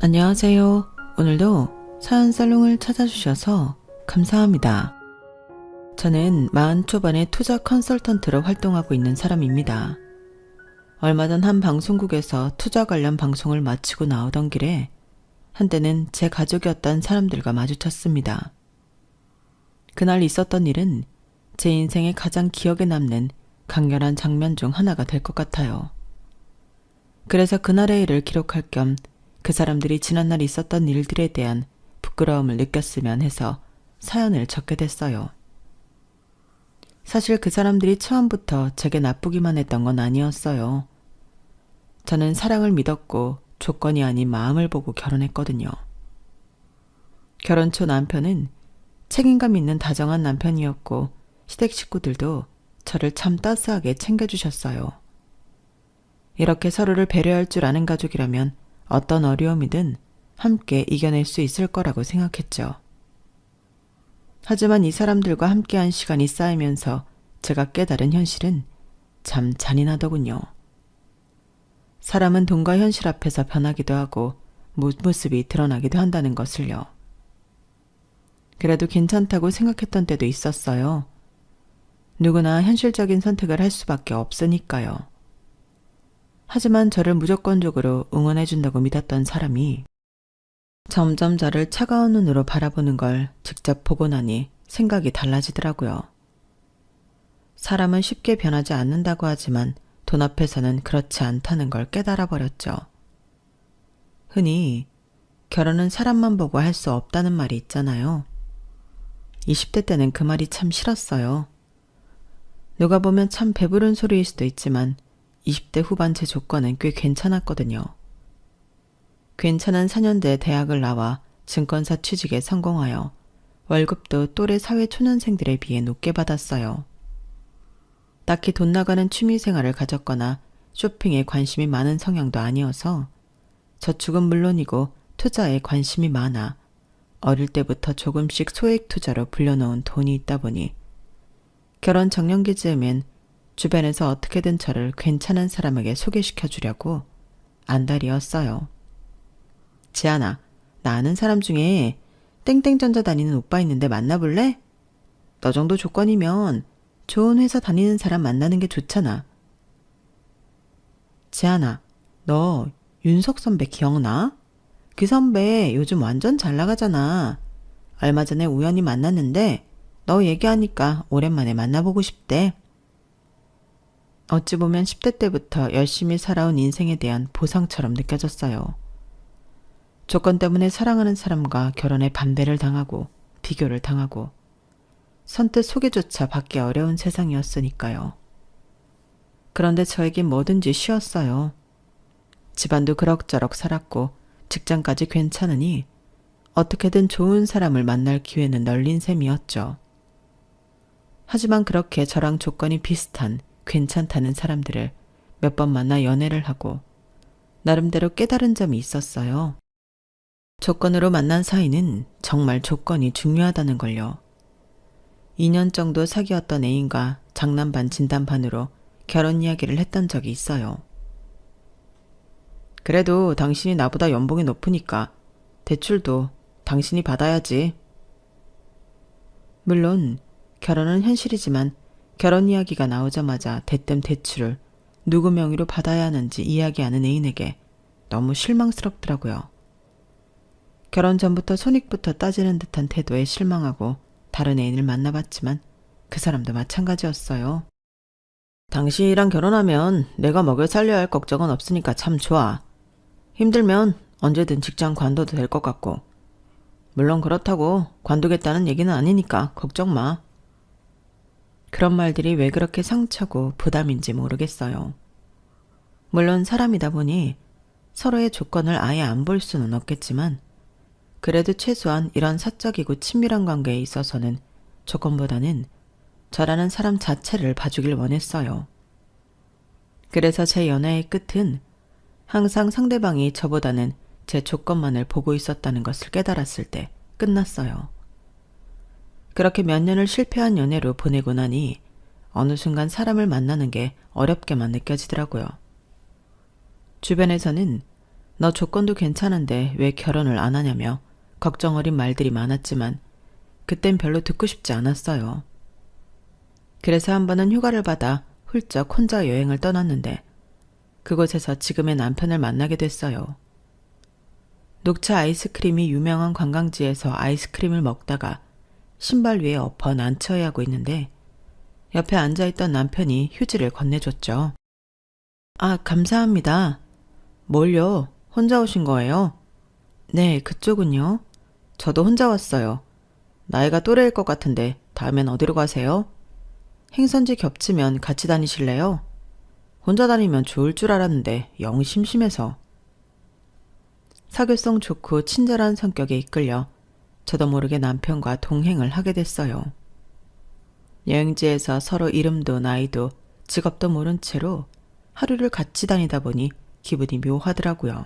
안녕하세요. 오늘도 사연살롱을 찾아주셔서 감사합니다. 저는 40 초반의 투자 컨설턴트로 활동하고 있는 사람입니다. 얼마 전 한 방송국에서 투자 관련 방송을 마치고 나오던 길에 한때는 제 가족이었던 사람들과 마주쳤습니다. 그날 있었던 일은 제 인생에 가장 기억에 남는 강렬한 장면 중 하나가 될 것 같아요. 그래서 그날의 일을 기록할 겸 그 사람들이 지난날 있었던 일들에 대한 부끄러움을 느꼈으면 해서 사연을 적게 됐어요. 사실 그 사람들이 처음부터 제게 나쁘기만 했던 건 아니었어요. 저는 사랑을 믿었고 조건이 아닌 마음을 보고 결혼했거든요. 결혼 초 남편은 책임감 있는 다정한 남편이었고 시댁 식구들도 저를 참 따스하게 챙겨주셨어요. 이렇게 서로를 배려할 줄 아는 가족이라면 어떤 어려움이든 함께 이겨낼 수 있을 거라고 생각했죠. 하지만 이 사람들과 함께한 시간이 쌓이면서 제가 깨달은 현실은 참 잔인하더군요. 사람은 돈과 현실 앞에서 변하기도 하고 모습이 드러나기도 한다는 것을요. 그래도 괜찮다고 생각했던 때도 있었어요. 누구나 현실적인 선택을 할 수밖에 없으니까요. 하지만 저를 무조건적으로 응원해준다고 믿었던 사람이 점점 저를 차가운 눈으로 바라보는 걸 직접 보고 나니 생각이 달라지더라고요. 사람은 쉽게 변하지 않는다고 하지만 돈 앞에서는 그렇지 않다는 걸 깨달아 버렸죠. 흔히 결혼은 사람만 보고 할 수 없다는 말이 있잖아요. 20대 때는 그 말이 참 싫었어요. 누가 보면 참 배부른 소리일 수도 있지만 20대 후반 제 조건은 꽤 괜찮았거든요. 괜찮은 4년제 대학을 나와 증권사 취직에 성공하여 월급도 또래 사회초년생들에 비해 높게 받았어요. 딱히 돈 나가는 취미생활을 가졌거나 쇼핑에 관심이 많은 성향도 아니어서 저축은 물론이고 투자에 관심이 많아 어릴 때부터 조금씩 소액 투자로 불려놓은 돈이 있다 보니 결혼 정년기 즈음엔 주변에서 어떻게든 저를 괜찮은 사람에게 소개시켜 주려고 안달이었어요. 지아나, 나 아는 사람 중에 땡땡전자 다니는 오빠 있는데 만나볼래? 너 정도 조건이면 좋은 회사 다니는 사람 만나는 게 좋잖아. 지아나, 너 윤석 선배 기억나? 그 선배 요즘 완전 잘 나가잖아. 얼마 전에 우연히 만났는데 너 얘기하니까 오랜만에 만나보고 싶대. 어찌 보면 10대 때부터 열심히 살아온 인생에 대한 보상처럼 느껴졌어요. 조건 때문에 사랑하는 사람과 결혼에 반대를 당하고 비교를 당하고 선뜻 소개조차 받기 어려운 세상이었으니까요. 그런데 저에겐 뭐든지 쉬웠어요. 집안도 그럭저럭 살았고 직장까지 괜찮으니 어떻게든 좋은 사람을 만날 기회는 널린 셈이었죠. 하지만 그렇게 저랑 조건이 비슷한 괜찮다는 사람들을 몇 번 만나 연애를 하고 나름대로 깨달은 점이 있었어요. 조건으로 만난 사이는 정말 조건이 중요하다는 걸요. 2년 정도 사귀었던 애인과 장난 반 진담 반으로 결혼 이야기를 했던 적이 있어요. 그래도 당신이 나보다 연봉이 높으니까 대출도 당신이 받아야지. 물론 결혼은 현실이지만 결혼 이야기가 나오자마자 대뜸 대출을 누구 명의로 받아야 하는지 이야기하는 애인에게 너무 실망스럽더라고요. 결혼 전부터 손익부터 따지는 듯한 태도에 실망하고 다른 애인을 만나봤지만 그 사람도 마찬가지였어요. 당신이랑 결혼하면 내가 먹여 살려야 할 걱정은 없으니까 참 좋아. 힘들면 언제든 직장 관둬도 될 것 같고. 물론 그렇다고 관두겠다는 얘기는 아니니까 걱정 마. 그런 말들이 왜 그렇게 상처고 부담인지 모르겠어요. 물론 사람이다 보니 서로의 조건을 아예 안 볼 수는 없겠지만 그래도 최소한 이런 사적이고 친밀한 관계에 있어서는 조건보다는 저라는 사람 자체를 봐주길 원했어요. 그래서 제 연애의 끝은 항상 상대방이 저보다는 제 조건만을 보고 있었다는 것을 깨달았을 때 끝났어요. 그렇게 몇 년을 실패한 연애로 보내고 나니 어느 순간 사람을 만나는 게 어렵게만 느껴지더라고요. 주변에서는 너 조건도 괜찮은데 왜 결혼을 안 하냐며 걱정 어린 말들이 많았지만 그땐 별로 듣고 싶지 않았어요. 그래서 한 번은 휴가를 받아 훌쩍 혼자 여행을 떠났는데 그곳에서 지금의 남편을 만나게 됐어요. 녹차 아이스크림이 유명한 관광지에서 아이스크림을 먹다가 신발 위에 엎어 난처해 하고 있는데 옆에 앉아있던 남편이 휴지를 건네줬죠. 아, 감사합니다. 뭘요? 혼자 오신 거예요? 네, 그쪽은요? 저도 혼자 왔어요. 나이가 또래일 것 같은데 다음엔 어디로 가세요? 행선지 겹치면 같이 다니실래요? 혼자 다니면 좋을 줄 알았는데 영 심심해서. 사교성 좋고 친절한 성격에 이끌려 저도 모르게 남편과 동행을 하게 됐어요. 여행지에서 서로 이름도 나이도 직업도 모른 채로 하루를 같이 다니다 보니 기분이 묘하더라고요.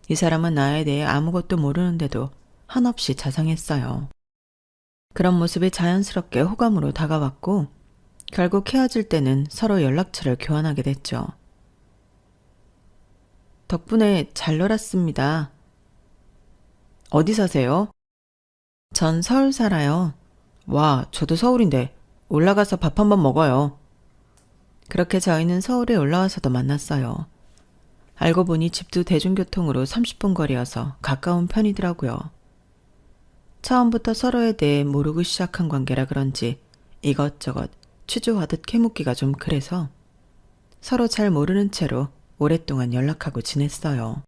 이 사람은 나에 대해 아무것도 모르는데도 한없이 자상했어요. 그런 모습이 자연스럽게 호감으로 다가왔고 결국 헤어질 때는 서로 연락처를 교환하게 됐죠. 덕분에 잘 놀았습니다. 어디 사세요? 전 서울 살아요. 와, 저도 서울인데 올라가서 밥 한번 먹어요. 그렇게 저희는 서울에 올라와서도 만났어요. 알고 보니 집도 대중교통으로 30분 거리여서 가까운 편이더라고요. 처음부터 서로에 대해 모르고 시작한 관계라 그런지 이것저것 취조하듯 캐묻기가 좀 그래서 서로 잘 모르는 채로 오랫동안 연락하고 지냈어요.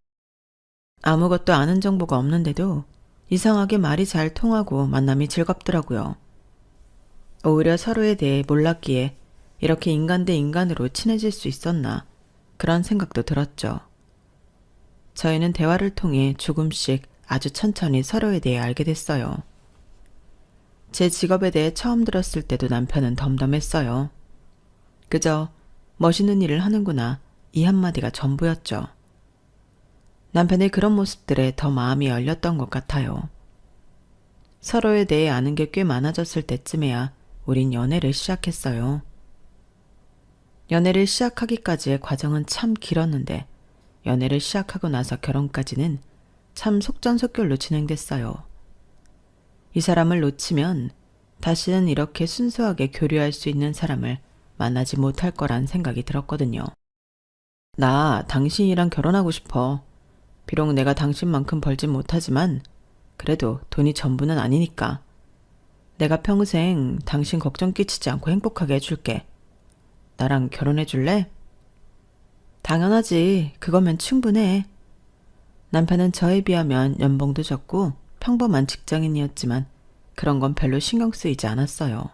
아무것도 아는 정보가 없는데도 이상하게 말이 잘 통하고 만남이 즐겁더라고요. 오히려 서로에 대해 몰랐기에 이렇게 인간 대 인간으로 친해질 수 있었나 그런 생각도 들었죠. 저희는 대화를 통해 조금씩 아주 천천히 서로에 대해 알게 됐어요. 제 직업에 대해 처음 들었을 때도 남편은 덤덤했어요. 그저 멋있는 일을 하는구나 이 한마디가 전부였죠. 남편의 그런 모습들에 더 마음이 열렸던 것 같아요. 서로에 대해 아는 게 꽤 많아졌을 때쯤에야 우린 연애를 시작했어요. 연애를 시작하기까지의 과정은 참 길었는데 연애를 시작하고 나서 결혼까지는 참 속전속결로 진행됐어요. 이 사람을 놓치면 다시는 이렇게 순수하게 교류할 수 있는 사람을 만나지 못할 거란 생각이 들었거든요. 나 당신이랑 결혼하고 싶어. 비록 내가 당신만큼 벌진 못하지만 그래도 돈이 전부는 아니니까. 내가 평생 당신 걱정 끼치지 않고 행복하게 해줄게. 나랑 결혼해 줄래? 당연하지. 그거면 충분해. 남편은 저에 비하면 연봉도 적고 평범한 직장인이었지만 그런 건 별로 신경 쓰이지 않았어요.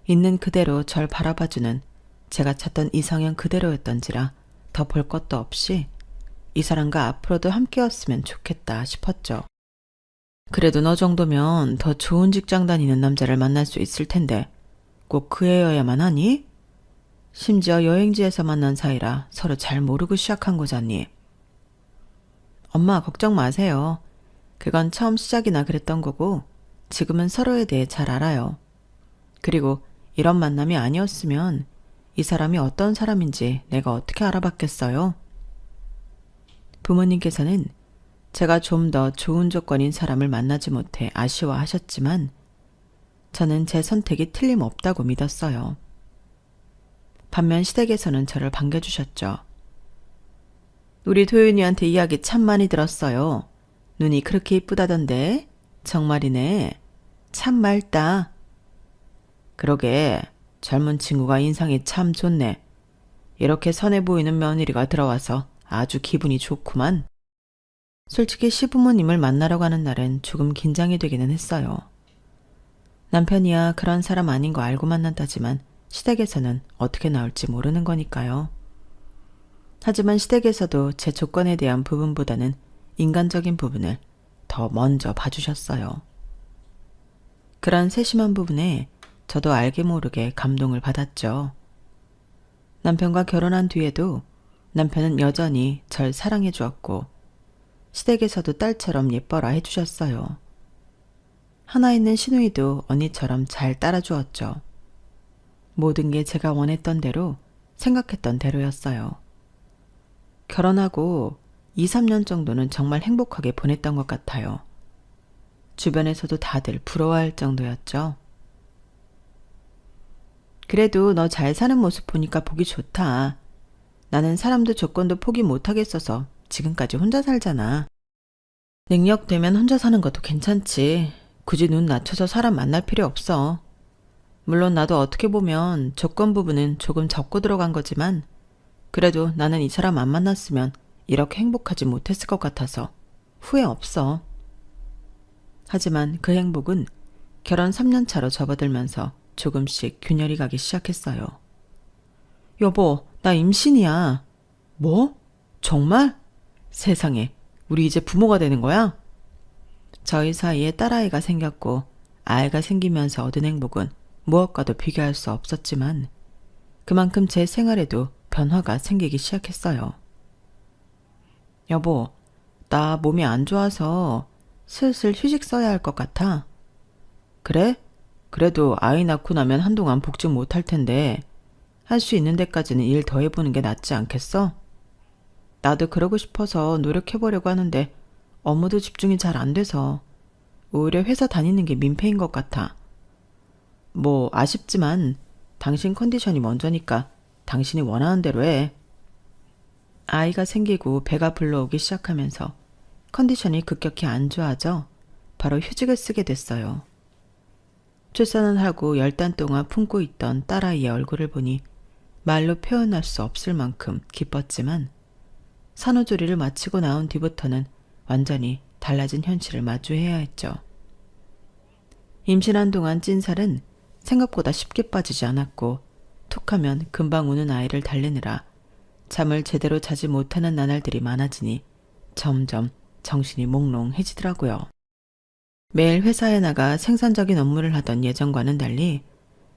있는 그대로 절 바라봐주는 제가 찾던 이상형 그대로였던지라 더 볼 것도 없이 이 사람과 앞으로도 함께였으면 좋겠다 싶었죠. 그래도 너 정도면 더 좋은 직장 다니는 남자를 만날 수 있을 텐데 꼭 그 애여야만 하니? 심지어 여행지에서 만난 사이라 서로 잘 모르고 시작한 거잖니. 엄마 걱정 마세요. 그건 처음 시작이나 그랬던 거고 지금은 서로에 대해 잘 알아요. 그리고 이런 만남이 아니었으면 이 사람이 어떤 사람인지 내가 어떻게 알아봤겠어요? 부모님께서는 제가 좀 더 좋은 조건인 사람을 만나지 못해 아쉬워하셨지만 저는 제 선택이 틀림없다고 믿었어요. 반면 시댁에서는 저를 반겨주셨죠. 우리 도윤이한테 이야기 참 많이 들었어요. 눈이 그렇게 이쁘다던데 정말이네. 참 맑다. 그러게 젊은 친구가 인상이 참 좋네. 이렇게 선해 보이는 며느리가 들어와서 아주 기분이 좋구만. 솔직히 시부모님을 만나러 가는 날은 조금 긴장이 되기는 했어요. 남편이야 그런 사람 아닌 거 알고 만난다지만 시댁에서는 어떻게 나올지 모르는 거니까요. 하지만 시댁에서도 제 조건에 대한 부분보다는 인간적인 부분을 더 먼저 봐주셨어요. 그런 세심한 부분에 저도 알게 모르게 감동을 받았죠. 남편과 결혼한 뒤에도 남편은 여전히 절 사랑해 주었고 시댁에서도 딸처럼 예뻐라 해주셨어요. 하나 있는 시누이도 언니처럼 잘 따라주었죠. 모든 게 제가 원했던 대로 생각했던 대로였어요. 결혼하고 2, 3년 정도는 정말 행복하게 보냈던 것 같아요. 주변에서도 다들 부러워할 정도였죠. 그래도 너 잘 사는 모습 보니까 보기 좋다. 나는 사람도 조건도 포기 못하겠어서 지금까지 혼자 살잖아. 능력 되면 혼자 사는 것도 괜찮지. 굳이 눈 낮춰서 사람 만날 필요 없어. 물론 나도 어떻게 보면 조건 부분은 조금 접고 들어간 거지만 그래도 나는 이 사람 안 만났으면 이렇게 행복하지 못했을 것 같아서 후회 없어. 하지만 그 행복은 결혼 3년 차로 접어들면서 조금씩 균열이 가기 시작했어요. 여보, 나 임신이야. 뭐? 정말? 세상에, 우리 이제 부모가 되는 거야? 저희 사이에 딸아이가 생겼고 아이가 생기면서 얻은 행복은 무엇과도 비교할 수 없었지만 그만큼 제 생활에도 변화가 생기기 시작했어요. 여보, 나 몸이 안 좋아서 슬슬 휴직 써야 할 것 같아. 그래? 그래도 아이 낳고 나면 한동안 복직 못할 텐데 할 수 있는 데까지는 일 더 해보는 게 낫지 않겠어? 나도 그러고 싶어서 노력해보려고 하는데 업무도 집중이 잘 안 돼서 오히려 회사 다니는 게 민폐인 것 같아. 뭐 아쉽지만 당신 컨디션이 먼저니까 당신이 원하는 대로 해. 아이가 생기고 배가 불러오기 시작하면서 컨디션이 급격히 안 좋아져 바로 휴직을 쓰게 됐어요. 출산을 하고 10달 동안 품고 있던 딸아이의 얼굴을 보니 말로 표현할 수 없을 만큼 기뻤지만 산후조리를 마치고 나온 뒤부터는 완전히 달라진 현실을 마주해야 했죠. 임신한 동안 찐 살은 생각보다 쉽게 빠지지 않았고 툭하면 금방 우는 아이를 달래느라 잠을 제대로 자지 못하는 나날들이 많아지니 점점 정신이 몽롱해지더라고요. 매일 회사에 나가 생산적인 업무를 하던 예전과는 달리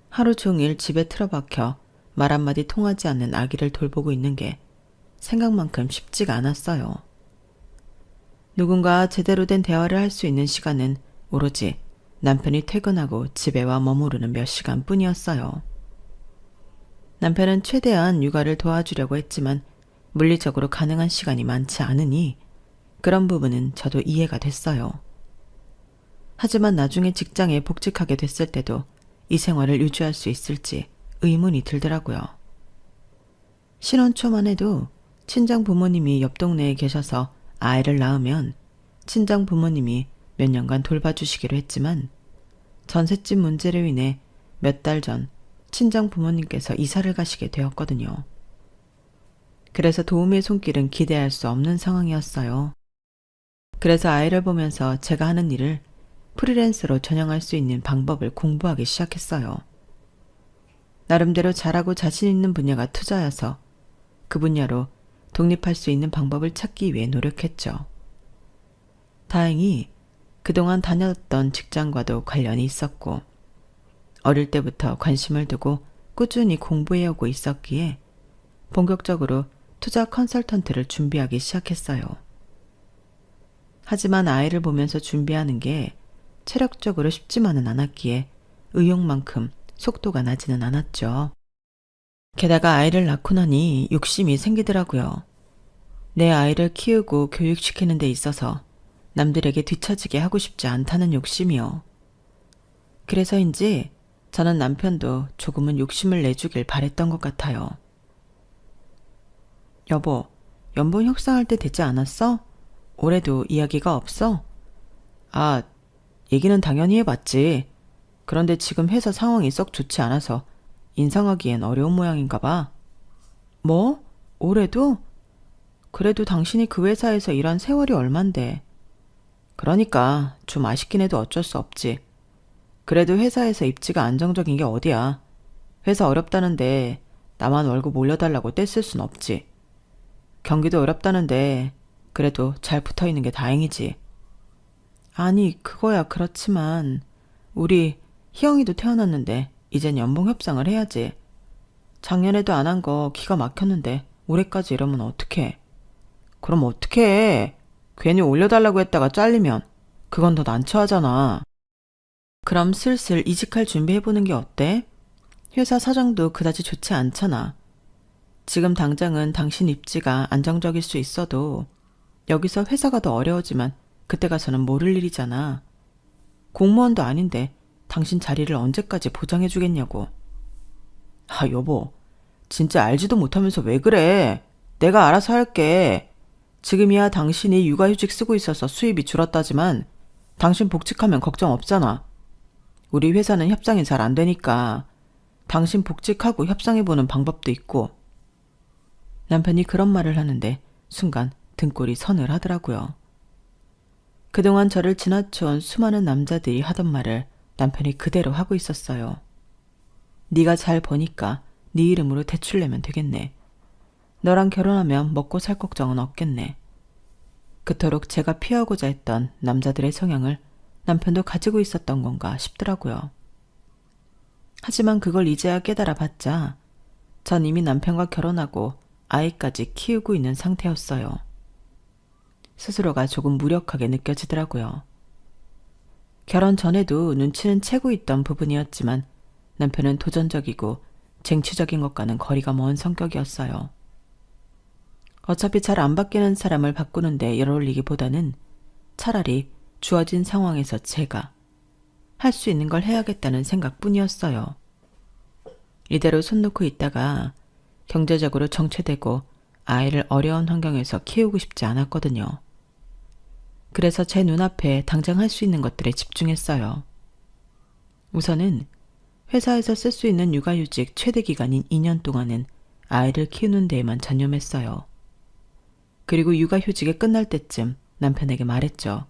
하루 종일 집에 틀어박혀 말 한마디 통하지 않는 아기를 돌보고 있는 게 생각만큼 쉽지가 않았어요. 누군가 제대로 된 대화를 할 수 있는 시간은 오로지 남편이 퇴근하고 집에 와 머무르는 몇 시간뿐이었어요. 남편은 최대한 육아를 도와주려고 했지만 물리적으로 가능한 시간이 많지 않으니 그런 부분은 저도 이해가 됐어요. 하지만 나중에 직장에 복직하게 됐을 때도 이 생활을 유지할 수 있을지 의문이 들더라고요. 신혼 초만 해도 친정 부모님이 옆 동네에 계셔서 아이를 낳으면 친정 부모님이 몇 년간 돌봐주시기로 했지만 전셋집 문제로 인해 몇 달 전 친정 부모님께서 이사를 가시게 되었거든요. 그래서 도움의 손길은 기대할 수 없는 상황이었어요. 그래서 아이를 보면서 제가 하는 일을 프리랜서로 전향할 수 있는 방법을 공부하기 시작했어요. 나름대로 잘하고 자신 있는 분야가 투자여서 그 분야로 독립할 수 있는 방법을 찾기 위해 노력했죠. 다행히 그동안 다녔던 직장과도 관련이 있었고 어릴 때부터 관심을 두고 꾸준히 공부해오고 있었기에 본격적으로 투자 컨설턴트를 준비하기 시작했어요. 하지만 아이를 보면서 준비하는 게 체력적으로 쉽지만은 않았기에 의욕만큼 속도가 나지는 않았죠. 게다가 아이를 낳고 나니 욕심이 생기더라고요. 내 아이를 키우고 교육시키는 데 있어서 남들에게 뒤처지게 하고 싶지 않다는 욕심이요. 그래서인지 저는 남편도 조금은 욕심을 내주길 바랬던 것 같아요. 여보, 연봉 협상할 때 되지 않았어? 올해도 이야기가 없어? 아, 얘기는 당연히 해봤지. 그런데 지금 회사 상황이 썩 좋지 않아서 인상하기엔 어려운 모양인가 봐. 뭐? 올해도? 그래도 당신이 그 회사에서 일한 세월이 얼만데. 그러니까 좀 아쉽긴 해도 어쩔 수 없지. 그래도 회사에서 입지가 안정적인 게 어디야. 회사 어렵다는데 나만 월급 올려달라고 떼쓸 순 없지. 경기도 어렵다는데 그래도 잘 붙어있는 게 다행이지. 아니, 그거야 그렇지만 우리 희영이도 태어났는데 이젠 연봉 협상을 해야지. 작년에도 안 한 거 기가 막혔는데 올해까지 이러면 어떡해. 그럼 어떡해. 괜히 올려달라고 했다가 잘리면 그건 더 난처하잖아. 그럼 슬슬 이직할 준비해보는 게 어때? 회사 사정도 그다지 좋지 않잖아. 지금 당장은 당신 입지가 안정적일 수 있어도 여기서 회사가 더 어려워지면 그때 가서는 모를 일이잖아. 공무원도 아닌데 당신 자리를 언제까지 보장해 주겠냐고. 아, 여보. 진짜 알지도 못하면서 왜 그래? 내가 알아서 할게. 지금이야 당신이 육아휴직 쓰고 있어서 수입이 줄었다지만 당신 복직하면 걱정 없잖아. 우리 회사는 협상이 잘 안 되니까 당신 복직하고 협상해보는 방법도 있고. 남편이 그런 말을 하는데 순간 등골이 서늘하더라고요. 그동안 저를 지나쳐온 수많은 남자들이 하던 말을 남편이 그대로 하고 있었어요. 네가 잘 버니까 네 이름으로 대출 내면 되겠네. 너랑 결혼하면 먹고 살 걱정은 없겠네. 그토록 제가 피하고자 했던 남자들의 성향을 남편도 가지고 있었던 건가 싶더라고요. 하지만 그걸 이제야 깨달아 봤자 전 이미 남편과 결혼하고 아이까지 키우고 있는 상태였어요. 스스로가 조금 무력하게 느껴지더라고요. 결혼 전에도 눈치는 채고 있던 부분이었지만 남편은 도전적이고 쟁취적인 것과는 거리가 먼 성격이었어요. 어차피 잘 안 바뀌는 사람을 바꾸는데 열 올리기보다는 차라리 주어진 상황에서 제가 할 수 있는 걸 해야겠다는 생각뿐이었어요. 이대로 손 놓고 있다가 경제적으로 정체되고 아이를 어려운 환경에서 키우고 싶지 않았거든요. 그래서 제 눈앞에 당장 할 수 있는 것들에 집중했어요. 우선은 회사에서 쓸 수 있는 육아휴직 최대 기간인 2년 동안은 아이를 키우는 데에만 전념했어요. 그리고 육아휴직이 끝날 때쯤 남편에게 말했죠.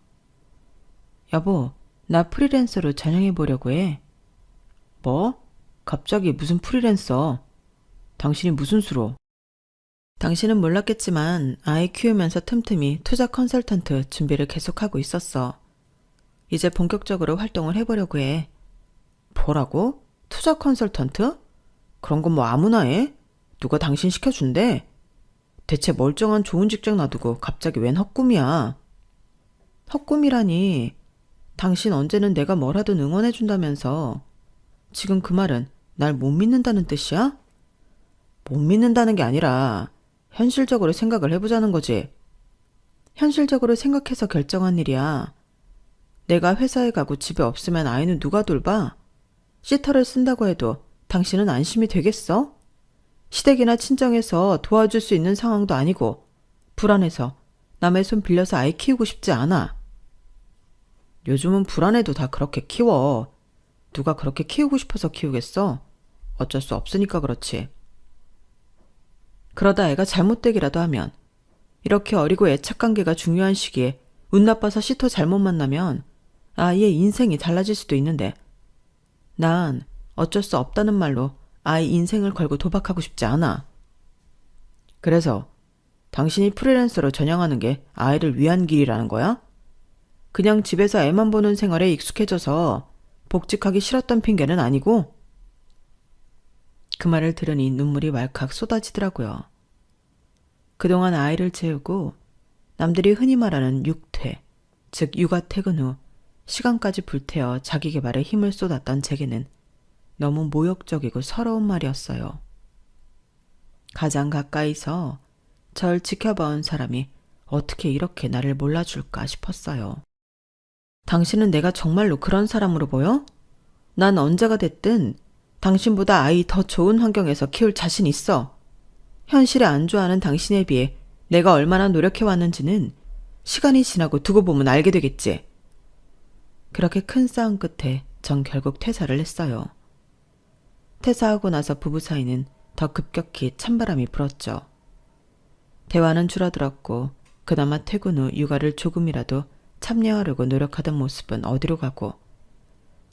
여보, 나 프리랜서로 전향해 보려고 해. 뭐? 갑자기 무슨 프리랜서? 당신이 무슨 수로? 당신은 몰랐겠지만 아이 키우면서 틈틈이 투자 컨설턴트 준비를 계속하고 있었어. 이제 본격적으로 활동을 해보려고 해. 뭐라고? 투자 컨설턴트? 그런 건 뭐 아무나 해? 누가 당신 시켜준대? 대체 멀쩡한 좋은 직장 놔두고 갑자기 웬 헛꿈이야? 헛꿈이라니. 당신 언제는 내가 뭘 하든 응원해준다면서. 지금 그 말은 날 못 믿는다는 뜻이야? 못 믿는다는 게 아니라 현실적으로 생각을 해보자는 거지. 현실적으로 생각해서 결정한 일이야. 내가 회사에 가고 집에 없으면 아이는 누가 돌봐? 시터를 쓴다고 해도 당신은 안심이 되겠어? 시댁이나 친정에서 도와줄 수 있는 상황도 아니고 불안해서 남의 손 빌려서 아이 키우고 싶지 않아. 요즘은 불안해도 다 그렇게 키워. 누가 그렇게 키우고 싶어서 키우겠어? 어쩔 수 없으니까 그렇지. 그러다 애가 잘못되기라도 하면 이렇게 어리고 애착 관계가 중요한 시기에 운 나빠서 시터 잘못 만나면 아이의 인생이 달라질 수도 있는데 난 어쩔 수 없다는 말로 아이 인생을 걸고 도박하고 싶지 않아. 그래서 당신이 프리랜서로 전향하는 게 아이를 위한 길이라는 거야? 그냥 집에서 애만 보는 생활에 익숙해져서 복직하기 싫었던 핑계는 아니고? 그 말을 들으니 눈물이 왈칵 쏟아지더라고요. 그동안 아이를 재우고 남들이 흔히 말하는 육퇴, 즉 육아 퇴근 후 시간까지 불태워 자기 개발에 힘을 쏟았던 제게는 너무 모욕적이고 서러운 말이었어요. 가장 가까이서 절 지켜봐온 사람이 어떻게 이렇게 나를 몰라줄까 싶었어요. 당신은 내가 정말로 그런 사람으로 보여? 난 언제가 됐든 당신보다 아이 더 좋은 환경에서 키울 자신 있어. 현실에 안주하는 당신에 비해 내가 얼마나 노력해왔는지는 시간이 지나고 두고 보면 알게 되겠지. 그렇게 큰 싸움 끝에 전 결국 퇴사를 했어요. 퇴사하고 나서 부부 사이는 더 급격히 찬바람이 불었죠. 대화는 줄어들었고 그나마 퇴근 후 육아를 조금이라도 참여하려고 노력하던 모습은 어디로 가고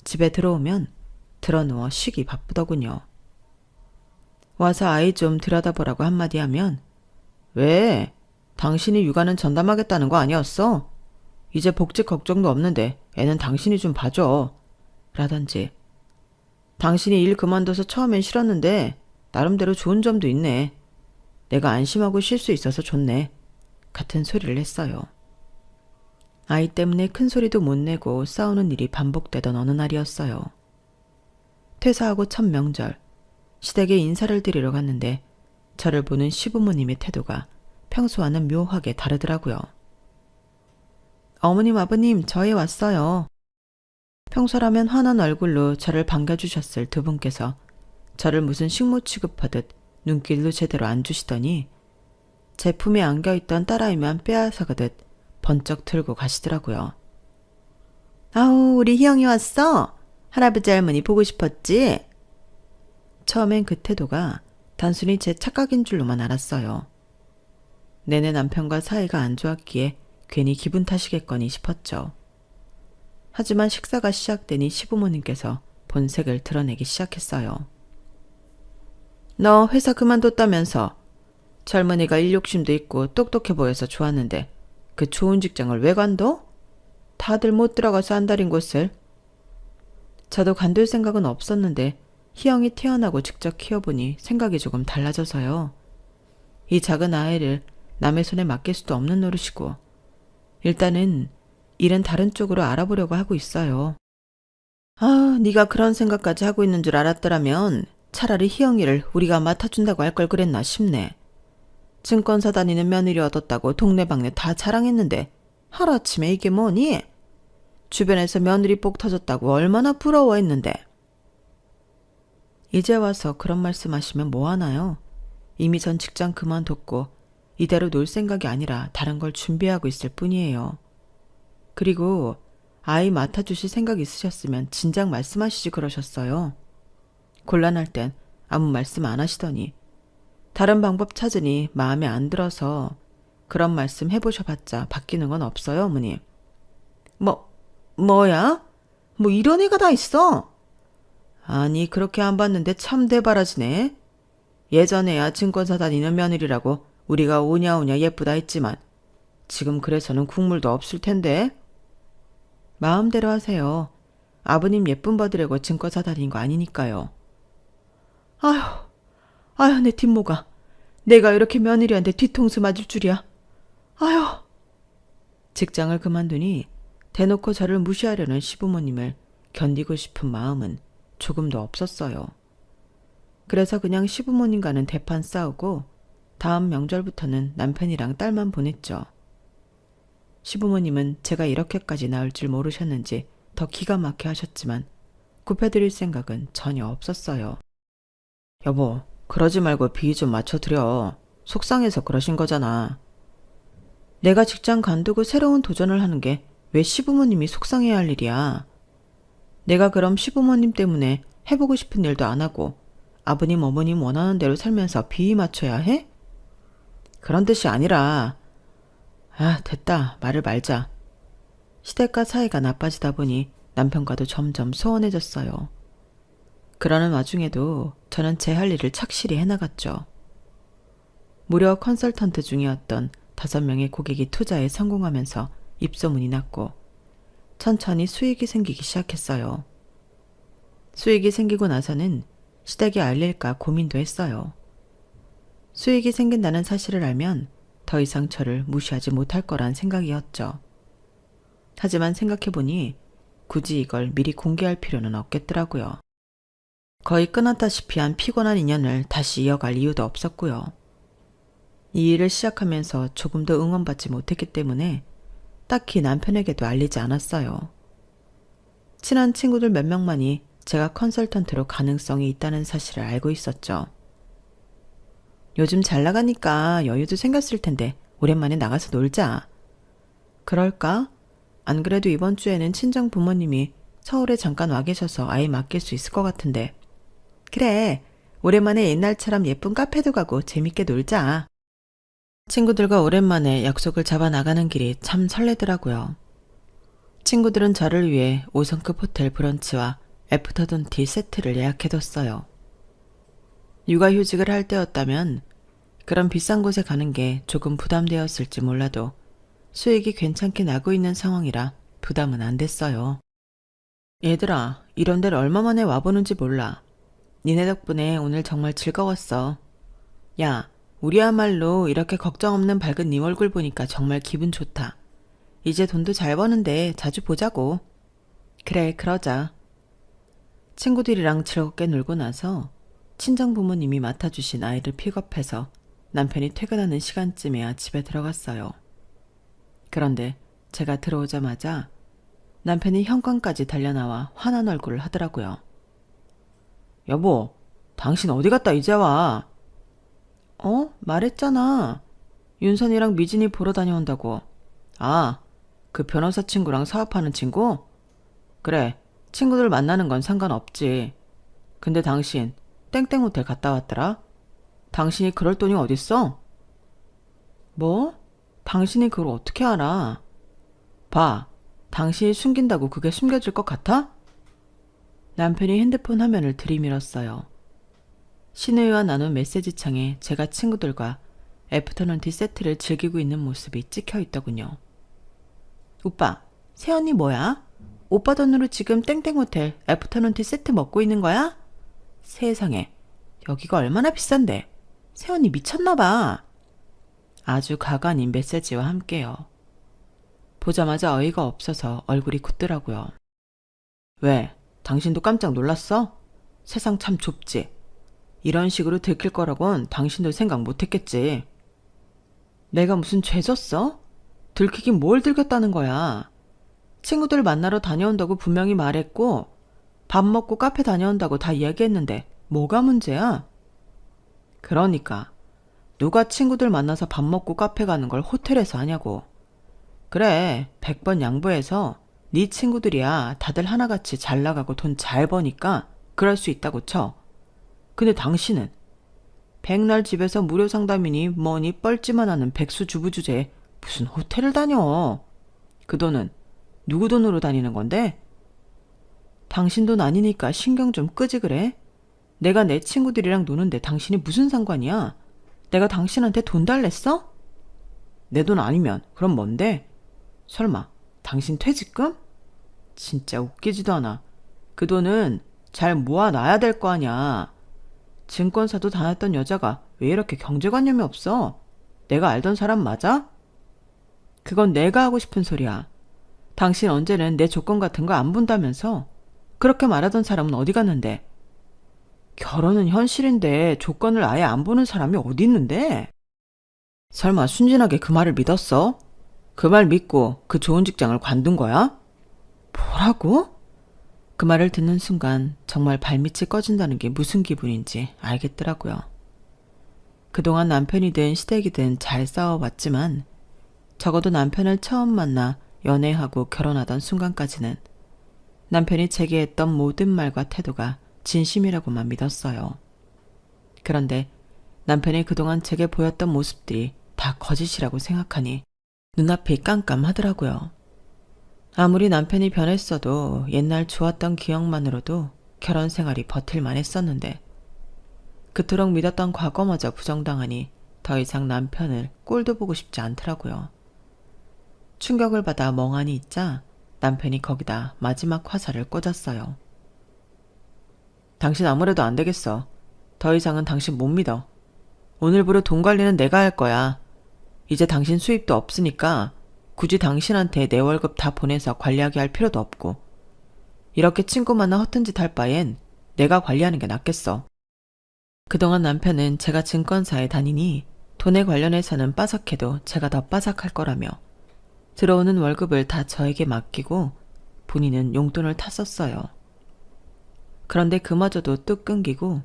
집에 들어오면 드러누워 쉬기 바쁘더군요. 와서 아이 좀 들여다보라고 한마디 하면 왜? 당신이 육아는 전담하겠다는 거 아니었어? 이제 복직 걱정도 없는데 애는 당신이 좀 봐줘. 라던지 당신이 일 그만둬서 처음엔 싫었는데 나름대로 좋은 점도 있네. 내가 안심하고 쉴 수 있어서 좋네. 같은 소리를 했어요. 아이 때문에 큰 소리도 못 내고 싸우는 일이 반복되던 어느 날이었어요. 퇴사하고 첫 명절, 시댁에 인사를 드리러 갔는데 저를 보는 시부모님의 태도가 평소와는 묘하게 다르더라고요. 어머님, 아버님, 저희 왔어요. 평소라면 환한 얼굴로 저를 반겨주셨을 두 분께서 저를 무슨 식모 취급하듯 눈길도 제대로 안 주시더니 제품에 안겨있던 딸아이만 빼앗아가듯 번쩍 들고 가시더라고요. 아우, 우리 희영이 왔어? 할아버지 할머니 보고 싶었지? 처음엔 그 태도가 단순히 제 착각인 줄로만 알았어요. 내내 남편과 사이가 안 좋았기에 괜히 기분 탓이겠거니 싶었죠. 하지만 식사가 시작되니 시부모님께서 본색을 드러내기 시작했어요. 너 회사 그만뒀다면서? 젊은이가 일 욕심도 있고 똑똑해 보여서 좋았는데 그 좋은 직장을 왜 관둬? 다들 못 들어가서 안달인 곳을. 저도 관둘 생각은 없었는데 희영이 태어나고 직접 키워보니 생각이 조금 달라져서요. 이 작은 아이를 남의 손에 맡길 수도 없는 노릇이고 일단은 일은 다른 쪽으로 알아보려고 하고 있어요. 아, 네가 그런 생각까지 하고 있는 줄 알았더라면 차라리 희영이를 우리가 맡아준다고 할 걸 그랬나 싶네. 증권사 다니는 며느리 얻었다고 동네방네 다 자랑했는데 하루아침에 이게 뭐니? 주변에서 며느리 복 터졌다고 얼마나 부러워했는데. 이제 와서 그런 말씀하시면 뭐하나요? 이미 전 직장 그만뒀고 이대로 놀 생각이 아니라 다른 걸 준비하고 있을 뿐이에요. 그리고 아이 맡아주실 생각 있으셨으면 진작 말씀하시지 그러셨어요. 곤란할 땐 아무 말씀 안 하시더니 다른 방법 찾으니 마음에 안 들어서 그런 말씀 해보셔봤자 바뀌는 건 없어요, 어머님. 뭐야? 뭐 이런 애가 다 있어? 아니, 그렇게 안 봤는데 참 대바라지네. 예전에야 증권사 다니는 며느리라고 우리가 오냐오냐 예쁘다 했지만 지금 그래서는 국물도 없을 텐데. 마음대로 하세요. 아버님 예쁨 받으려고 증권사 다닌 거 아니니까요. 아휴, 내 뒷모가. 내가 이렇게 며느리한테 뒤통수 맞을 줄이야. 아휴. 직장을 그만두니 대놓고 저를 무시하려는 시부모님을 견디고 싶은 마음은 조금도 없었어요. 그래서 그냥 시부모님과는 대판 싸우고 다음 명절부터는 남편이랑 딸만 보냈죠. 시부모님은 제가 이렇게까지 나올 줄 모르셨는지 더 기가 막혀 하셨지만 굽혀드릴 생각은 전혀 없었어요. 여보, 그러지 말고 비위 좀 맞춰드려. 속상해서 그러신 거잖아. 내가 직장 관두고 새로운 도전을 하는 게 왜 시부모님이 속상해야 할 일이야. 내가 그럼 시부모님 때문에 해보고 싶은 일도 안 하고 아버님 어머님 원하는 대로 살면서 비위 맞춰야 해? 그런 뜻이 아니라. 됐다. 말을 말자. 시댁과 사이가 나빠지다 보니 남편과도 점점 소원해졌어요. 그러는 와중에도 저는 제 할 일을 착실히 해나갔죠. 무려 컨설턴트 중이었던 5명의 고객이 투자에 성공하면서 입소문이 났고 천천히 수익이 생기기 시작했어요. 수익이 생기고 나서는 시댁에 알릴까 고민도 했어요. 수익이 생긴다는 사실을 알면 더 이상 저를 무시하지 못할 거란 생각이었죠. 하지만 생각해보니 굳이 이걸 미리 공개할 필요는 없겠더라고요. 거의 끊었다시피 한 피곤한 인연을 다시 이어갈 이유도 없었고요. 이 일을 시작하면서 조금도 응원받지 못했기 때문에 딱히 남편에게도 알리지 않았어요. 친한 친구들 몇 명만이 제가 컨설턴트로 가능성이 있다는 사실을 알고 있었죠. 요즘 잘 나가니까 여유도 생겼을 텐데 오랜만에 나가서 놀자. 그럴까? 안 그래도 이번 주에는 친정 부모님이 서울에 잠깐 와 계셔서 아이 맡길 수 있을 것 같은데. 그래, 오랜만에 옛날처럼 예쁜 카페도 가고 재밌게 놀자. 친구들과 오랜만에 약속을 잡아 나가는 길이 참 설레더라고요. 친구들은 저를 위해 5성급 호텔 브런치와 애프터눈티 세트를 예약해뒀어요. 육아휴직을 할 때였다면 그런 비싼 곳에 가는 게 조금 부담되었을지 몰라도 수익이 괜찮게 나고 있는 상황이라 부담은 안 됐어요. 얘들아, 이런 데를 얼마 만에 와보는지 몰라. 니네 덕분에 오늘 정말 즐거웠어. 야, 우리야말로 이렇게 걱정 없는 밝은 네 얼굴 보니까 정말 기분 좋다. 이제 돈도 잘 버는데 자주 보자고. 그래, 그러자. 친구들이랑 즐겁게 놀고 나서 친정 부모님이 맡아주신 아이를 픽업해서 남편이 퇴근하는 시간쯤에야 집에 들어갔어요. 그런데 제가 들어오자마자 남편이 현관까지 달려나와 화난 얼굴을 하더라고요. 여보, 당신 어디 갔다 이제 와? 말했잖아. 윤선이랑 미진이 보러 다녀온다고. 아, 그 변호사 친구랑 사업하는 친구? 그래, 친구들 만나는 건 상관없지. 근데 당신 땡땡 호텔 갔다 왔더라? 당신이 그럴 돈이 어딨어? 뭐? 당신이 그걸 어떻게 알아? 봐, 당신이 숨긴다고 그게 숨겨질 것 같아? 남편이 핸드폰 화면을 들이밀었어요. 신우이와 나눈 메시지창에 제가 친구들과 애프터눈티 세트를 즐기고 있는 모습이 찍혀 있더군요. 오빠, 새언니 뭐야? 오빠 돈으로 지금 땡땡호텔 애프터눈티 세트 먹고 있는 거야? 세상에, 여기가 얼마나 비싼데? 새언니 미쳤나봐. 아주 가관인 메시지와 함께요. 보자마자 어이가 없어서 얼굴이 굳더라고요. 왜? 당신도 깜짝 놀랐어? 세상 참 좁지. 이런 식으로 들킬 거라곤 당신도 생각 못했겠지. 내가 무슨 죄 졌어? 들키긴 뭘 들켰다는 거야. 친구들 만나러 다녀온다고 분명히 말했고 밥 먹고 카페 다녀온다고 다 이야기했는데 뭐가 문제야? 그러니까 누가 친구들 만나서 밥 먹고 카페 가는 걸 호텔에서 하냐고. 그래, 100번 양보해서 네 친구들이야 다들 하나같이 잘 나가고 돈 잘 버니까 그럴 수 있다고 쳐. 근데 당신은 백날 집에서 무료 상담이니 뭐니 뻘짓만 하는 백수 주부 주제에 무슨 호텔을 다녀. 그 돈은 누구 돈으로 다니는 건데? 당신 돈 아니니까 신경 좀 끄지 그래? 내가 내 친구들이랑 노는데 당신이 무슨 상관이야? 내가 당신한테 돈 달랬어? 내 돈 아니면 그럼 뭔데? 설마 당신 퇴직금? 진짜 웃기지도 않아. 그 돈은 잘 모아놔야 될 거 아냐. 증권사도 다녔던 여자가 왜 이렇게 경제관념이 없어? 내가 알던 사람 맞아? 그건 내가 하고 싶은 소리야. 당신 언제는 내 조건 같은 거 안 본다면서? 그렇게 말하던 사람은 어디 갔는데? 결혼은 현실인데 조건을 아예 안 보는 사람이 어디 있는데? 설마 순진하게 그 말을 믿었어? 그 말 믿고 그 좋은 직장을 관둔 거야? 뭐라고? 그 말을 듣는 순간 정말 발밑이 꺼진다는 게 무슨 기분인지 알겠더라고요. 그동안 남편이든 시댁이든 잘 싸워왔지만 적어도 남편을 처음 만나 연애하고 결혼하던 순간까지는 남편이 제게 했던 모든 말과 태도가 진심이라고만 믿었어요. 그런데 남편이 그동안 제게 보였던 모습들이 다 거짓이라고 생각하니 눈앞이 깜깜하더라고요. 아무리 남편이 변했어도 옛날 좋았던 기억만으로도 결혼 생활이 버틸만 했었는데 그토록 믿었던 과거마저 부정당하니 더 이상 남편을 꼴도 보고 싶지 않더라고요. 충격을 받아 멍하니 있자 남편이 거기다 마지막 화살을 꽂았어요. 당신 아무래도 안 되겠어. 더 이상은 당신 못 믿어. 오늘부로 돈 관리는 내가 할 거야. 이제 당신 수입도 없으니까 굳이 당신한테 내 월급 다 보내서 관리하게 할 필요도 없고 이렇게 친구 만나 허튼 짓 할 바엔 내가 관리하는 게 낫겠어. 그동안 남편은 제가 증권사에 다니니 돈에 관련해서는 빠삭해도 제가 더 빠삭할 거라며 들어오는 월급을 다 저에게 맡기고 본인은 용돈을 탔었어요. 그런데 그마저도 뚝 끊기고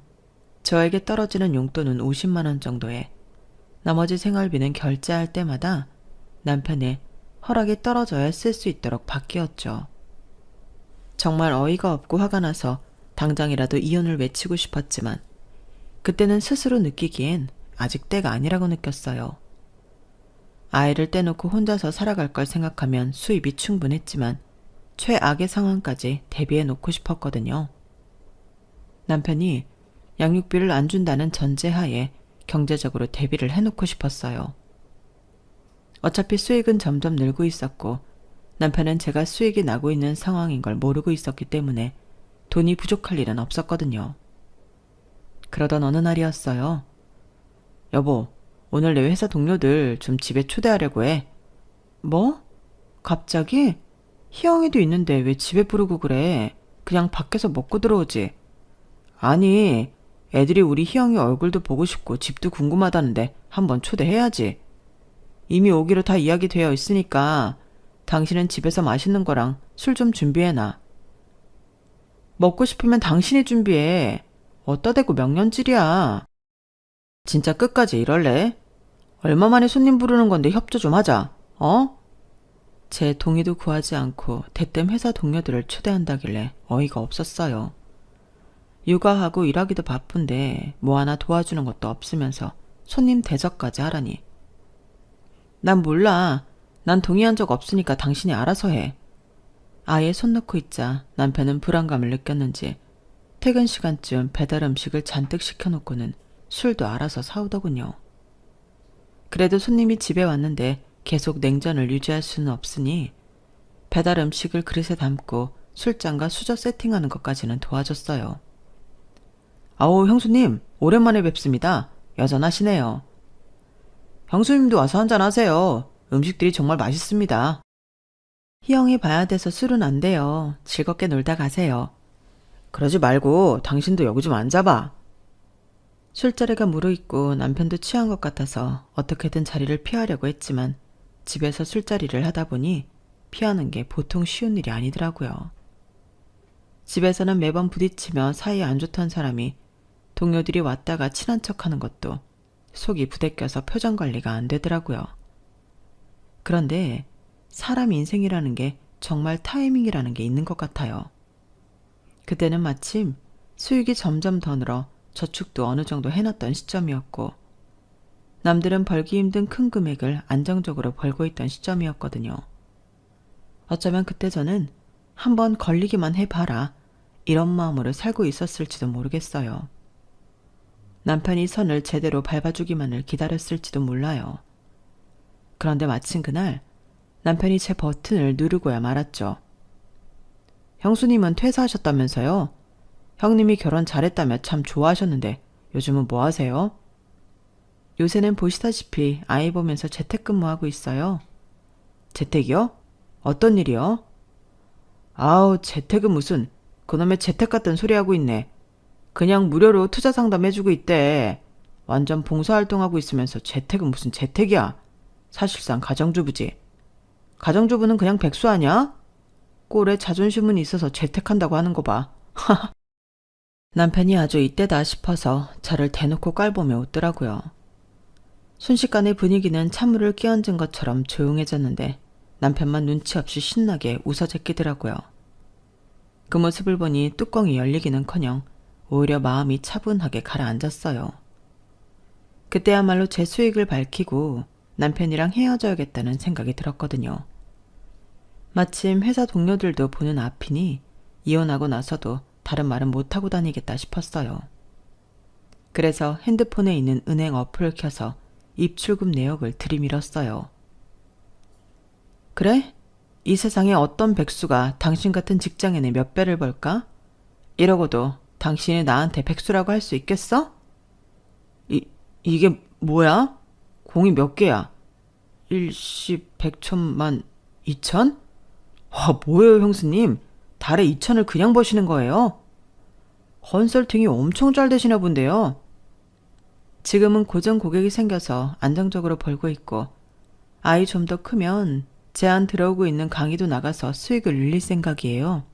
저에게 떨어지는 용돈은 50만 원 정도에 나머지 생활비는 결제할 때마다 남편의 허락이 떨어져야 쓸 수 있도록 바뀌었죠. 정말 어이가 없고 화가 나서 당장이라도 이혼을 외치고 싶었지만 그때는 스스로 느끼기엔 아직 때가 아니라고 느꼈어요. 아이를 떼놓고 혼자서 살아갈 걸 생각하면 수입이 충분했지만 최악의 상황까지 대비해 놓고 싶었거든요. 남편이 양육비를 안 준다는 전제하에 경제적으로 대비를 해놓고 싶었어요. 어차피 수익은 점점 늘고 있었고 남편은 제가 수익이 나고 있는 상황인 걸 모르고 있었기 때문에 돈이 부족할 일은 없었거든요. 그러던 어느 날이었어요. 여보, 오늘 내 회사 동료들 좀 집에 초대하려고 해. 뭐? 갑자기? 희영이도 있는데 왜 집에 부르고 그래? 그냥 밖에서 먹고 들어오지. 아니, 애들이 우리 희영이 얼굴도 보고 싶고 집도 궁금하다는데 한번 초대해야지. 이미 오기로 다 이야기되어 있으니까 당신은 집에서 맛있는 거랑 술 좀 준비해놔. 먹고 싶으면 당신이 준비해. 어따 대고 명령질이야. 진짜 끝까지 이럴래? 얼마 만에 손님 부르는 건데 협조 좀 하자. 어? 제 동의도 구하지 않고 대뜸 회사 동료들을 초대한다길래 어이가 없었어요. 육아하고 일하기도 바쁜데 뭐 하나 도와주는 것도 없으면서 손님 대접까지 하라니. 난 몰라. 난 동의한 적 없으니까 당신이 알아서 해. 아예 손 놓고 있자 남편은 불안감을 느꼈는지 퇴근 시간쯤 배달 음식을 잔뜩 시켜놓고는 술도 알아서 사오더군요. 그래도 손님이 집에 왔는데 계속 냉전을 유지할 수는 없으니 배달 음식을 그릇에 담고 술잔과 수저 세팅하는 것까지는 도와줬어요. 아오, 형수님, 오랜만에 뵙습니다. 여전하시네요. 형수님도 와서 한잔 하세요. 음식들이 정말 맛있습니다. 희영이 봐야 돼서 술은 안 돼요. 즐겁게 놀다 가세요. 그러지 말고 당신도 여기 좀 앉아봐. 술자리가 무르익고 남편도 취한 것 같아서 어떻게든 자리를 피하려고 했지만 집에서 술자리를 하다 보니 피하는 게 보통 쉬운 일이 아니더라고요. 집에서는 매번 부딪히며 사이 안 좋던 사람이 동료들이 왔다가 친한 척하는 것도 속이 부대껴서 표정 관리가 안 되더라고요. 그런데 사람 인생이라는 게 정말 타이밍이라는 게 있는 것 같아요. 그때는 마침 수익이 점점 더 늘어 저축도 어느 정도 해놨던 시점이었고 남들은 벌기 힘든 큰 금액을 안정적으로 벌고 있던 시점이었거든요. 어쩌면 그때 저는 한번 걸리기만 해봐라 이런 마음으로 살고 있었을지도 모르겠어요. 남편이 선을 제대로 밟아주기만을 기다렸을지도 몰라요. 그런데 마침 그날 남편이 제 버튼을 누르고야 말았죠. 형수님은 퇴사하셨다면서요? 형님이 결혼 잘했다며 참 좋아하셨는데 요즘은 뭐 하세요? 요새는 보시다시피 아이 보면서 재택근무하고 있어요. 재택이요? 어떤 일이요? 아우, 재택은 무슨 그놈의 재택 같은 소리 하고 있네. 그냥 무료로 투자 상담해주고 있대. 완전 봉사활동하고 있으면서 재택은 무슨 재택이야. 사실상 가정주부지. 가정주부는 그냥 백수 아냐? 꼴에 자존심은 있어서 재택한다고 하는 거 봐. 남편이 아주 이때다 싶어서 저를 대놓고 깔보며 웃더라고요. 순식간에 분위기는 찬물을 끼얹은 것처럼 조용해졌는데 남편만 눈치 없이 신나게 웃어 제끼더라고요. 그 모습을 보니 뚜껑이 열리기는커녕 오히려 마음이 차분하게 가라앉았어요. 그때야말로 제 수익을 밝히고 남편이랑 헤어져야겠다는 생각이 들었거든요. 마침 회사 동료들도 보는 앞이니 이혼하고 나서도 다른 말은 못하고 다니겠다 싶었어요. 그래서 핸드폰에 있는 은행 어플을 켜서 입출금 내역을 들이밀었어요. 그래? 이 세상에 어떤 백수가 당신 같은 직장인의 몇 배를 벌까? 이러고도 당신이 나한테 백수라고 할 수 있겠어? 이게 뭐야? 공이 몇 개야? 일십, 백천만, 이천? 와, 뭐예요, 형수님? 달에 2천을 그냥 버시는 거예요? 컨설팅이 엄청 잘 되시나 본데요. 지금은 고정 고객이 생겨서 안정적으로 벌고 있고 아이 좀 더 크면 제안 들어오고 있는 강의도 나가서 수익을 늘릴 생각이에요.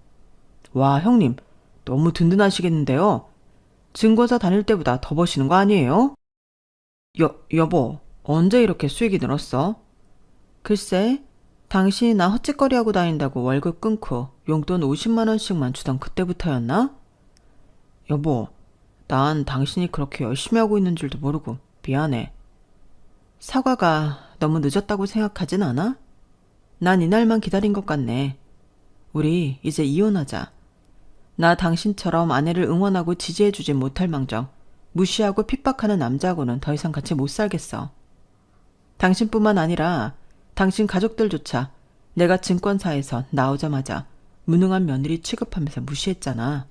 와, 형님, 너무 든든하시겠는데요? 증권사 다닐 때보다 더 버시는 거 아니에요? 여보, 언제 이렇게 수익이 늘었어? 글쎄, 당신이 나 헛짓거리하고 다닌다고 월급 끊고 용돈 50만 원씩만 주던 그때부터였나? 여보, 난 당신이 그렇게 열심히 하고 있는 줄도 모르고 미안해. 사과가 너무 늦었다고 생각하진 않아? 난 이날만 기다린 것 같네. 우리 이제 이혼하자. 나 당신처럼 아내를 응원하고 지지해주진 못할 망정 무시하고 핍박하는 남자하고는 더 이상 같이 못 살겠어. 당신뿐만 아니라 당신 가족들조차 내가 증권사에서 나오자마자 무능한 며느리 취급하면서 무시했잖아.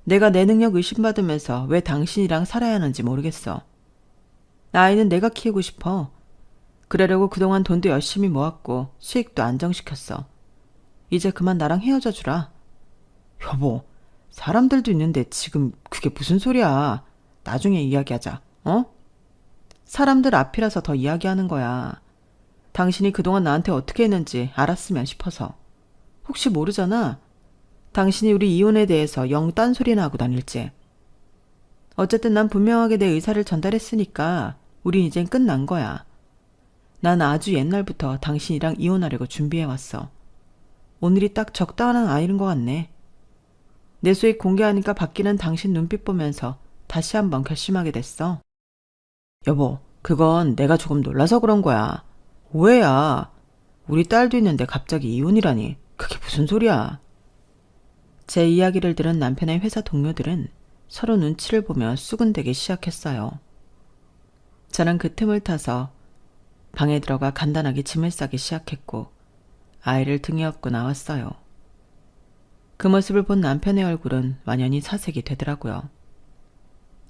내가 내 능력 의심받으면서 왜 당신이랑 살아야 하는지 모르겠어. 아이는 내가 키우고 싶어. 그러려고 그동안 돈도 열심히 모았고 수익도 안정시켰어. 이제 그만 나랑 헤어져 주라. 여보, 사람들도 있는데 지금 그게 무슨 소리야. 나중에 이야기하자. 어? 사람들 앞이라서 더 이야기하는 거야. 당신이 그동안 나한테 어떻게 했는지 알았으면 싶어서. 혹시 모르잖아. 당신이 우리 이혼에 대해서 영 딴소리나 하고 다닐지. 어쨌든 난 분명하게 내 의사를 전달했으니까 우린 이젠 끝난 거야. 난 아주 옛날부터 당신이랑 이혼하려고 준비해왔어. 오늘이 딱 적당한 아이인 것 같네. 내 소식 공개하니까 바뀌는 당신 눈빛 보면서 다시 한번 결심하게 됐어. 여보, 그건 내가 조금 놀라서 그런 거야. 오해야. 우리 딸도 있는데 갑자기 이혼이라니. 그게 무슨 소리야. 제 이야기를 들은 남편의 회사 동료들은 서로 눈치를 보며 수군대기 시작했어요. 저는 그 틈을 타서 방에 들어가 간단하게 짐을 싸기 시작했고 아이를 등에 업고 나왔어요. 그 모습을 본 남편의 얼굴은 완연히 사색이 되더라고요.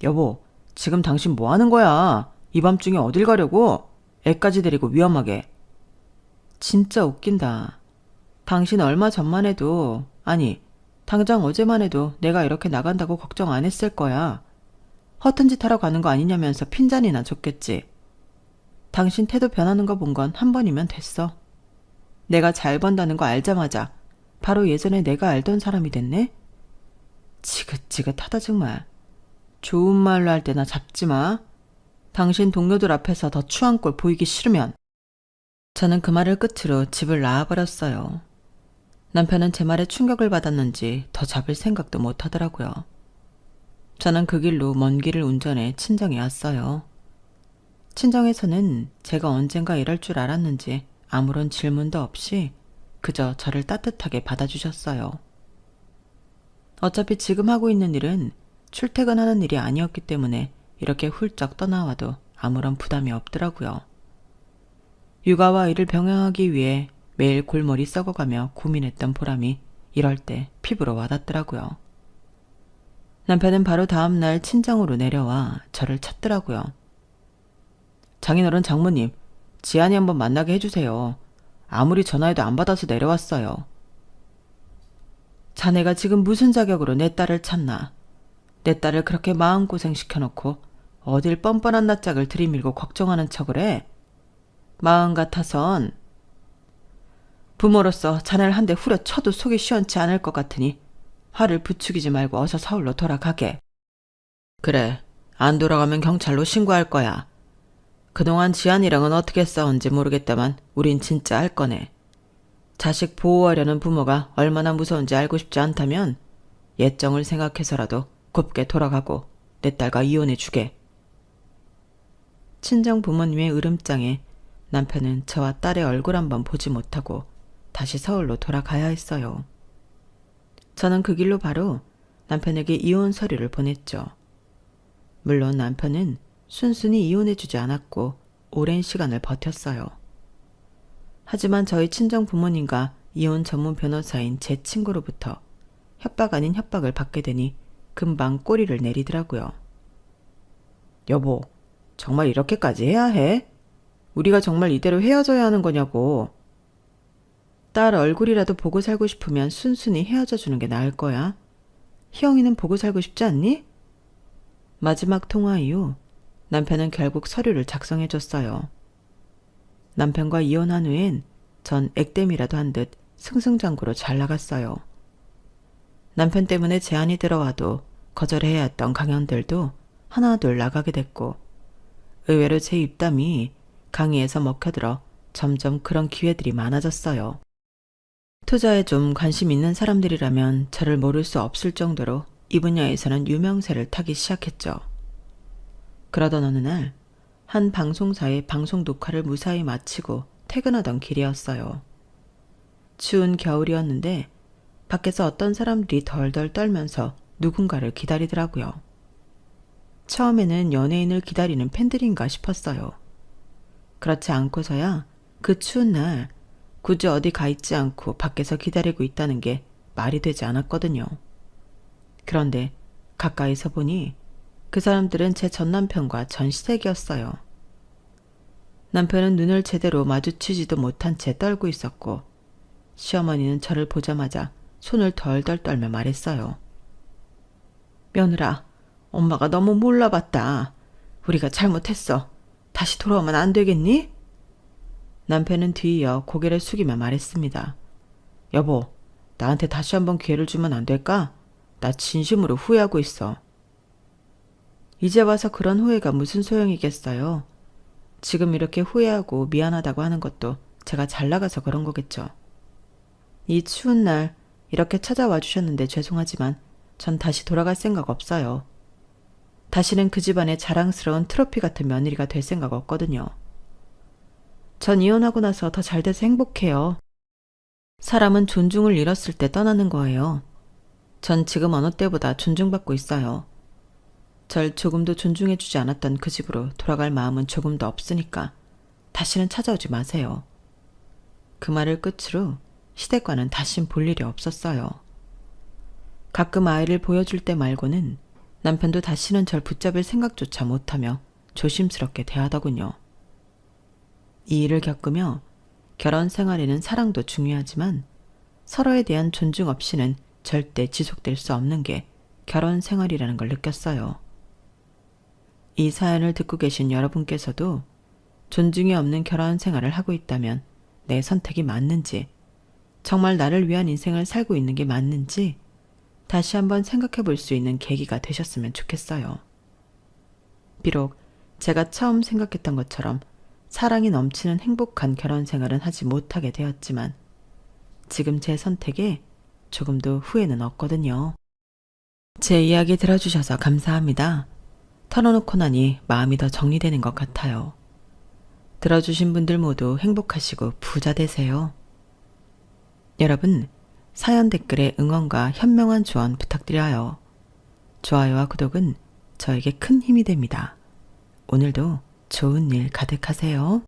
여보, 지금 당신 뭐 하는 거야? 이 밤중에 어딜 가려고? 애까지 데리고 위험하게. 진짜 웃긴다. 당신 얼마 전만 해도, 아니, 당장 어제만 해도 내가 이렇게 나간다고 걱정 안 했을 거야. 허튼 짓 하러 가는 거 아니냐면서 핀잔이나 줬겠지. 당신 태도 변하는 거 본 건 한 번이면 됐어. 내가 잘 번다는 거 알자마자 바로 예전에 내가 알던 사람이 됐네? 지긋지긋하다 정말. 좋은 말로 할 때나 잡지 마. 당신 동료들 앞에서 더 추한 꼴 보이기 싫으면. 저는 그 말을 끝으로 집을 나와버렸어요. 남편은 제 말에 충격을 받았는지 더 잡을 생각도 못 하더라고요. 저는 그 길로 먼 길을 운전해 친정에 왔어요. 친정에서는 제가 언젠가 이럴 줄 알았는지 아무런 질문도 없이 그저 저를 따뜻하게 받아주셨어요. 어차피 지금 하고 있는 일은 출퇴근하는 일이 아니었기 때문에 이렇게 훌쩍 떠나와도 아무런 부담이 없더라고요. 육아와 일을 병행하기 위해 매일 골머리 썩어가며 고민했던 보람이 이럴 때 피부로 와닿더라고요. 남편은 바로 다음 날 친정으로 내려와 저를 찾더라고요. 장인어른 장모님, 지안이 한번 만나게 해주세요. 아무리 전화해도 안 받아서 내려왔어요. 자네가 지금 무슨 자격으로 내 딸을 찾나. 내 딸을 그렇게 마음고생 시켜놓고 어딜 뻔뻔한 낯짝을 들이밀고 걱정하는 척을 해. 마음 같아선 부모로서 자네를 한 대 후려쳐도 속이 시원치 않을 것 같으니 화를 부추기지 말고 어서 서울로 돌아가게. 그래, 안 돌아가면 경찰로 신고할 거야. 그동안 지안이랑은 어떻게 싸운지 모르겠다만 우린 진짜 알 거네. 자식 보호하려는 부모가 얼마나 무서운지 알고 싶지 않다면 예정을 생각해서라도 곱게 돌아가고 내 딸과 이혼해 주게. 친정 부모님의 으름장에 남편은 저와 딸의 얼굴 한번 보지 못하고 다시 서울로 돌아가야 했어요. 저는 그 길로 바로 남편에게 이혼 서류를 보냈죠. 물론 남편은 순순히 이혼해주지 않았고 오랜 시간을 버텼어요. 하지만 저희 친정 부모님과 이혼 전문 변호사인 제 친구로부터 협박 아닌 협박을 받게 되니 금방 꼬리를 내리더라고요. 여보, 정말 이렇게까지 해야 해? 우리가 정말 이대로 헤어져야 하는 거냐고. 딸 얼굴이라도 보고 살고 싶으면 순순히 헤어져 주는 게 나을 거야. 희영이는 보고 살고 싶지 않니? 마지막 통화 이후 남편은 결국 서류를 작성해 줬어요. 남편과 이혼한 후엔 전 액땜이라도 한 듯 승승장구로 잘 나갔어요. 남편 때문에 제안이 들어와도 거절해야 했던 강연들도 하나둘 나가게 됐고 의외로 제 입담이 강의에서 먹혀들어 점점 그런 기회들이 많아졌어요. 투자에 좀 관심 있는 사람들이라면 저를 모를 수 없을 정도로 이 분야에서는 유명세를 타기 시작했죠. 그러던 어느 날 한 방송사의 방송 녹화를 무사히 마치고 퇴근하던 길이었어요. 추운 겨울이었는데 밖에서 어떤 사람들이 덜덜 떨면서 누군가를 기다리더라고요. 처음에는 연예인을 기다리는 팬들인가 싶었어요. 그렇지 않고서야 그 추운 날 굳이 어디 가 있지 않고 밖에서 기다리고 있다는 게 말이 되지 않았거든요. 그런데 가까이서 보니 그 사람들은 제 전남편과 전시색이었어요. 남편은 눈을 제대로 마주치지도 못한 채 떨고 있었고 시어머니는 저를 보자마자 손을 덜덜 떨며 말했어요. 며느라, 엄마가 너무 몰라봤다. 우리가 잘못했어. 다시 돌아오면 안 되겠니? 남편은 뒤이어 고개를 숙이며 말했습니다. 여보, 나한테 다시 한번 기회를 주면 안 될까? 나 진심으로 후회하고 있어. 이제 와서 그런 후회가 무슨 소용이겠어요. 지금 이렇게 후회하고 미안하다고 하는 것도 제가 잘 나가서 그런 거겠죠. 이 추운 날 이렇게 찾아와 주셨는데 죄송하지만 전 다시 돌아갈 생각 없어요. 다시는 그 집안의 자랑스러운 트로피 같은 며느리가 될 생각 없거든요. 전 이혼하고 나서 더 잘 돼서 행복해요. 사람은 존중을 잃었을 때 떠나는 거예요. 전 지금 어느 때보다 존중받고 있어요. 절 조금도 존중해주지 않았던 그 집으로 돌아갈 마음은 조금도 없으니까 다시는 찾아오지 마세요. 그 말을 끝으로 시댁과는 다신 볼 일이 없었어요. 가끔 아이를 보여줄 때 말고는 남편도 다시는 절 붙잡을 생각조차 못하며 조심스럽게 대하더군요. 이 일을 겪으며 결혼 생활에는 사랑도 중요하지만 서로에 대한 존중 없이는 절대 지속될 수 없는 게 결혼 생활이라는 걸 느꼈어요. 이 사연을 듣고 계신 여러분께서도 존중이 없는 결혼 생활을 하고 있다면 내 선택이 맞는지, 정말 나를 위한 인생을 살고 있는 게 맞는지 다시 한번 생각해 볼 수 있는 계기가 되셨으면 좋겠어요. 비록 제가 처음 생각했던 것처럼 사랑이 넘치는 행복한 결혼 생활은 하지 못하게 되었지만 지금 제 선택에 조금도 후회는 없거든요. 제 이야기 들어주셔서 감사합니다. 털어놓고 나니 마음이 더 정리되는 것 같아요. 들어주신 분들 모두 행복하시고 부자 되세요. 여러분, 사연 댓글에 응원과 현명한 조언 부탁드려요. 좋아요와 구독은 저에게 큰 힘이 됩니다. 오늘도 좋은 일 가득하세요.